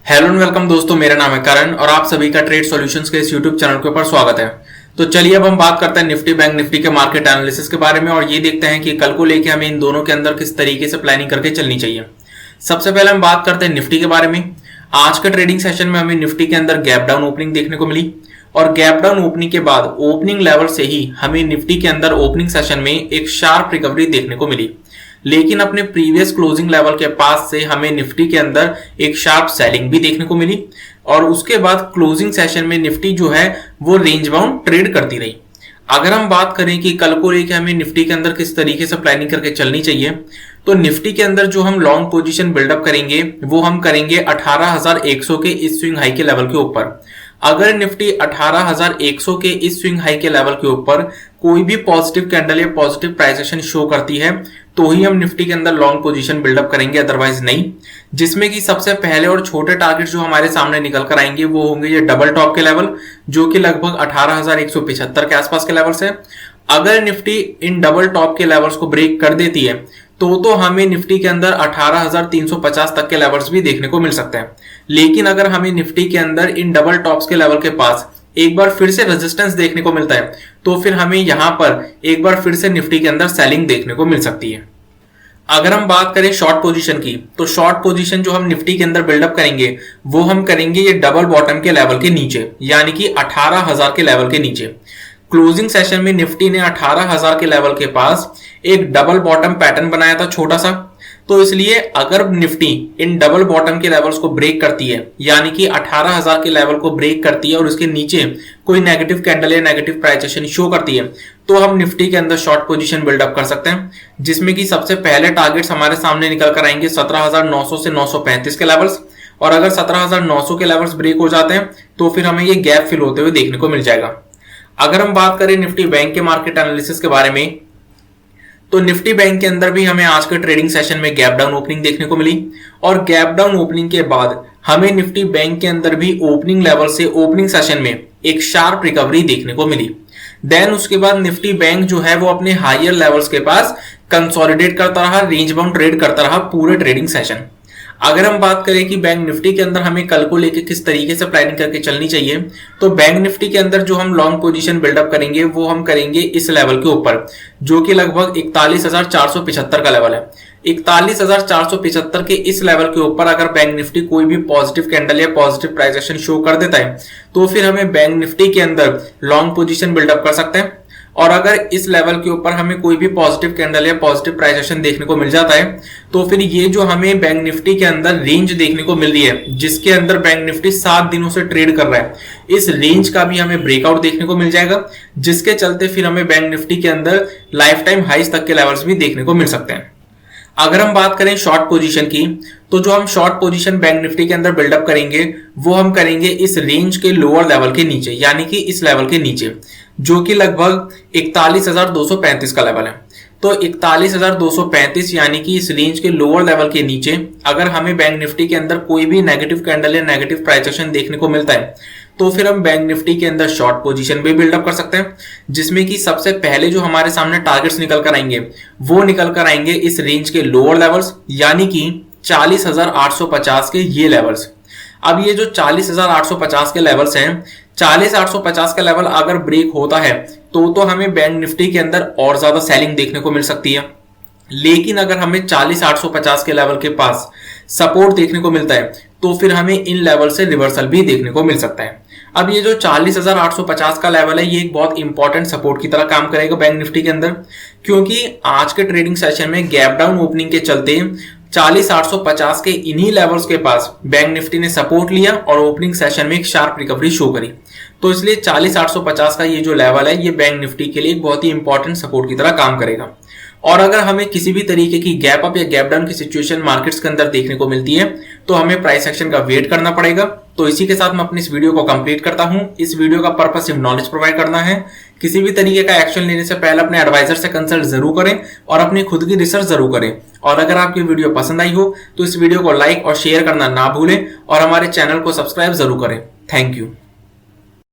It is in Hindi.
हेलो एंड वेलकम दोस्तों, मेरा नाम है करण और आप सभी का ट्रेड सॉल्यूशंस के इस यूट्यूब चैनल के ऊपर स्वागत है। तो चलिए अब हम बात करते हैं निफ्टी बैंक निफ्टी के मार्केट एनालिसिस के बारे में और ये देखते हैं कि कल को लेके हमें इन दोनों के अंदर किस तरीके से प्लानिंग करके चलनी चाहिए। सबसे पहले हम बात करते हैं निफ्टी के बारे में। आज के ट्रेडिंग सेशन में हमें निफ्टी के अंदर गैप डाउन ओपनिंग देखने को मिली और गैप डाउन ओपनिंग के बाद ओपनिंग लेवल से ही हमें निफ्टी के अंदर ओपनिंग सेशन में एक शार्प रिकवरी देखने को मिली, लेकिन अपने प्रीवियस क्लोजिंग लेवल के पास से हमें निफ्टी के अंदर एक शार्प सेलिंग भी देखने को मिली और उसके बाद क्लोजिंग सेशन में निफ्टी जो है वो रेंज बाउंड ट्रेड करती रही। अगर हम बात करें कि कल को लेकर हमें निफ्टी के अंदर किस तरीके से प्लानिंग करके चलनी चाहिए, तो निफ्टी के अंदर जो हम लॉन्ग पोजीशन बिल्डअप करेंगे वो हम करेंगे 18,100 के इस स्विंग हाई के लेवल के ऊपर। अगर निफ्टी 18,100 के इस स्विंग हाई के लेवल के ऊपर कोई भी पॉजिटिव कैंडल या पॉजिटिव प्राइस एक्शन शो करती है तो ही हम निफ्टी के अंदर लॉन्ग पोजीशन बिल्डअप करेंगे, अदरवाइज नहीं। जिसमें कि सबसे पहले और छोटे टारगेट जो हमारे सामने निकल कर आएंगे वो होंगे ये डबल टॉप के लेवल, जो कि लगभग 18,175 के आसपास के लेवल्स है। अगर निफ्टी इन डबल टॉप के लेवल्स को ब्रेक कर देती है तो हमें निफ्टी के अंदर 18,350 तक के लेवल्स भी देखने को मिल सकते हैं। लेकिन अगर हमें निफ्टी के अंदर इन डबल टॉप्स के लेवल के पास एक बार फिर से रेजिस्टेंस देखने को मिलता है तो फिर हमें यहां पर एक बार फिर से निफ्टी के अंदर सेलिंग देखने को मिल सकती है। अगर हम बात करें शॉर्ट पोजीशन की, तो शॉर्ट पोजीशन जो हम निफ्टी के अंदर बिल्डअप करेंगे वो हम करेंगे ये डबल बॉटम के लेवल के नीचे, यानी कि 18,000 के लेवल के नीचे। क्लोजिंग सेशन में निफ्टी ने 18,000 के लेवल के पास एक डबल बॉटम पैटर्न बनाया था छोटा सा, तो इसलिए अगर निफ्टी इन डबल बॉटम के लेवल्स को ब्रेक करती है, यानी कि 18,000 के लेवल को ब्रेक करती है और उसके नीचे कोई नेगेटिव कैंडल या नेगेटिव प्राइस एक्शन शो करती है, तो हम निफ्टी के अंदर शॉर्ट पोजीशन बिल्डअप कर सकते हैं। जिसमें कि सबसे पहले टारगेट्स हमारे सामने निकल कर आएंगे 17,900 से 935 के लेवल्स, और अगर 17,900 के लेवल्स ब्रेक हो जाते हैं तो फिर हमें ये गैप फिल होते हुए देखने को मिल जाएगा। अगर हम बात करें निफ्टी बैंक के मार्केट एनालिसिस के बारे में, तो निफ्टी बैंक के अंदर भी हमें आज के ट्रेडिंग सेशन में गैप डाउन ओपनिंग देखने को मिली और गैप डाउन ओपनिंग के बाद हमें निफ्टी बैंक के अंदर भी ओपनिंग लेवल से ओपनिंग सेशन में एक शार्प रिकवरी देखने को मिली। देन उसके बाद निफ्टी बैंक जो है वो अपने हायर लेवल्स के पास कंसोलिडेट करता रहा, रेंज बाउंड ट्रेड करता रहा पूरे ट्रेडिंग सेशन। अगर हम बात करें कि बैंक निफ्टी के अंदर हमें कल को लेकर किस तरीके से प्लानिंग करके चलनी चाहिए, तो बैंक निफ्टी के अंदर जो हम लॉन्ग पोजीशन बिल्डअप करेंगे वो हम करेंगे इस लेवल के ऊपर, जो कि लगभग 41,475 का लेवल है। 41,475 के इस लेवल के ऊपर अगर बैंक निफ्टी कोई भी पॉजिटिव कैंडल या पॉजिटिव प्राइस एक्शन शो कर देता है तो फिर हमें बैंक निफ्टी के अंदर लॉन्ग पोजीशन बिल्डअप कर सकते हैं। और अगर इस लेवल के ऊपर हमें कोई भी पॉजिटिव कैंडल या पॉजिटिव प्राइस एक्शन देखने को मिल जाता है तो फिर ये जो हमें बैंक निफ्टी के अंदर रेंज देखने को मिल रही है, जिसके अंदर बैंक निफ्टी 7 दिनों से ट्रेड कर रहा है, इस रेंज का भी हमें ब्रेकआउट देखने को मिल जाएगा, जिसके चलते फिर हमें बैंक निफ्टी के अंदर लाइफ टाइम हाइस तक के लेवल्स भी देखने को मिल सकते हैं। अगर हम बात करें शॉर्ट पोजीशन की, तो जो हम शॉर्ट पोजीशन बैंक निफ्टी के अंदर बिल्डअप करेंगे वो हम करेंगे इस रेंज के लोअर लेवल के नीचे, यानी कि इस लेवल के नीचे, जो कि लगभग 41,235 का लेवल है। तो 41,235 यानी कि इस रेंज के लोअर लेवल के नीचे अगर हमें बैंक निफ्टी के अंदर कोई भी नेगेटिव कैंडल या नेगेटिव प्राइस एक्शन देखने को मिलता है तो फिर हम बैंक निफ्टी के अंदर शॉर्ट पोजीशन भी बिल्डअप कर सकते हैं। जिसमें कि सबसे पहले जो हमारे सामने टारगेट्स निकल कर आएंगे वो निकल कर आएंगे इस रेंज के लोअर लेवल्स, यानी कि 40,850 के ये लेवल्स। अब ये जो 40,850 के लेवल्स हैं, 40,850 का लेवल अगर ब्रेक होता है तो हमें बैंक निफ्टी के अंदर और ज्यादा सेलिंग देखने को मिल सकती है। लेकिन अगर हमें 40,850 के लेवल के पास सपोर्ट देखने को मिलता है तो फिर हमें इन लेवल से रिवर्सल भी देखने को मिल सकता है। अब ये जो 40,850 का लेवल है ये एक बहुत इंपॉर्टेंट सपोर्ट की तरह काम करेगा बैंक निफ्टी के अंदर, क्योंकि आज के ट्रेडिंग सेशन में गैप डाउन ओपनिंग के चलते 40,850 के इन्हीं लेवल्स के पास बैंक निफ्टी ने सपोर्ट लिया और ओपनिंग सेशन में एक शार्प रिकवरी शो करी। तो इसलिए 40,850 का ये जो लेवल है ये बैंक निफ्टी के लिए एक बहुत ही इंपॉर्टेंट सपोर्ट की तरह काम करेगा। और अगर हमें किसी भी तरीके की गैप अप या गैप डाउन की सिचुएशन मार्केट्स के अंदर देखने को मिलती है तो हमें प्राइस एक्शन का वेट करना पड़ेगा। तो इसी के साथ मैं अपनी इस वीडियो को कंप्लीट करता हूं। इस वीडियो का पर्पस सिर्फ नॉलेज प्रोवाइड करना है। किसी भी तरीके का एक्शन लेने से पहले अपने एडवाइजर से कंसल्ट जरूर करें और अपनी खुद की रिसर्च जरूर करें। और अगर आपकी वीडियो पसंद आई हो तो इस वीडियो को लाइक और शेयर करना ना भूलें और हमारे चैनल को सब्सक्राइब जरूर करें। Thank you.